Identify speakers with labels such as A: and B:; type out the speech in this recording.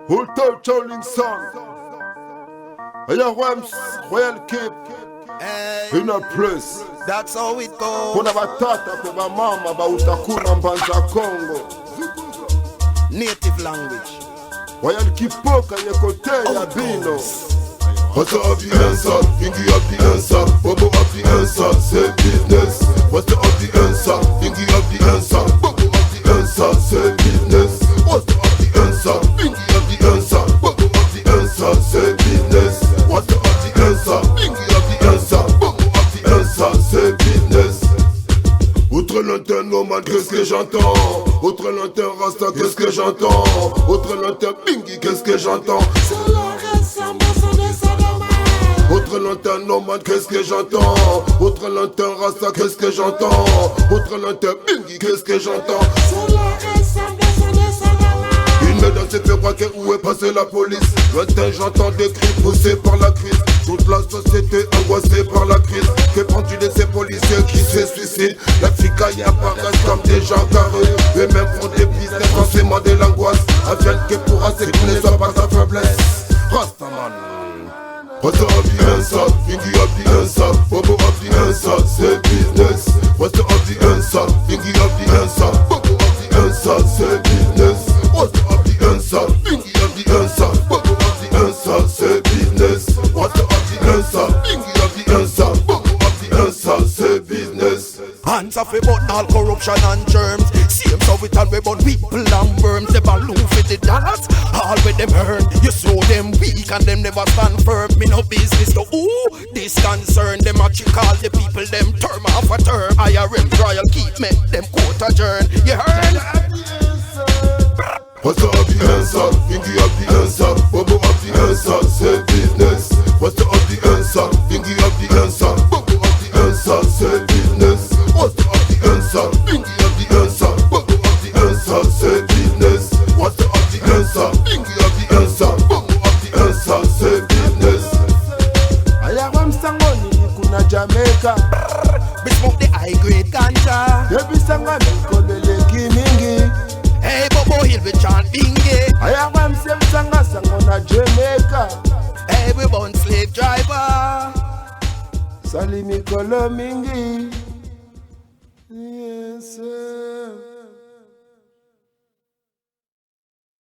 A: Hotel Charling Son, Hiyah Rems, Royal Cape, in a place.
B: That's how it goes.
A: Kuna batata kwa mama ba utakuna mbanza Congo.
B: Native language.
A: Royal Kipoka yekote ya bino.
C: What's up the answer? Thingy up the answer. Bobo up the answer. Say business. What's up the answer? Thingy up the answer. Bobo up the answer. Say business. What's up the answer? Thingy up the answer. Bobo up the answer. Say business. What's up the answer? Thingy up the answer. Bobo up the answer. Say business. Outre lointain nomade, qu'est-ce que j'entends? Outre lointain Rasta, qu'est-ce que j'entends? Outre lointain Bingy, qu'est-ce que j'entends? Outre lointain nomade, qu'est-ce que j'entends? Outre lointain Rasta, qu'est-ce que j'entends? Outre lointain Bingy, qu'est-ce que j'entends? Il me donne ses fait braquer, où est passée la police? Lointain, j'entends des cris poussés par la crise. Toute la société angoissée par la crise. Que penses-tu de ces policiers qui se suicident? La flicaille apparaissent comme des gens carrés. Eux-mêmes font des business en s'aimant de l'angoisse. Afin que pourra ce qui ne soit pas sa faiblesse. Rastaman. What's up the answer? Thingy up the answer. Bobo up the answer. Say business. What's up the answer? Thingy up the answer. Bobo up the answer. Say business. What's up the answer? Thingy up the answer. Bobo up the answer. Say business. What's up the answer? Thingy up the answer. Bobo up the answer. Say business.
B: Hands off about all corruption and germs. Same so it and we burn people and worms. They balloon for the dollars. All with them earn. You show them weak and them never stand firm. Me no business to who this concern. Them actually call the people them term off a term. Hiyah Rems royal keep make them quote adjourn. You heard?
C: What's up the answer? Thingy up the answer. Bobo up the answer. Say business. What's up the answer? Thingy up the answer. Bobo up the answer. Say business. What's up the answer? Thingy up the answer. Bobo up the answer. Say business. What's up the answer? Thingy up the answer. Bobo up the answer. Say business.
A: Hiyah Rems sangoni kuna Jamaica.
B: We smoke the high grade ganja.
A: Debi sangani kolele kimingi.
B: Hey Bobo Hill we chant bingy.
A: Hiyah Rems sanga sangona Jamaica.
B: Hey we born slave driver.
A: Salimi kolo mingi. Yes sir.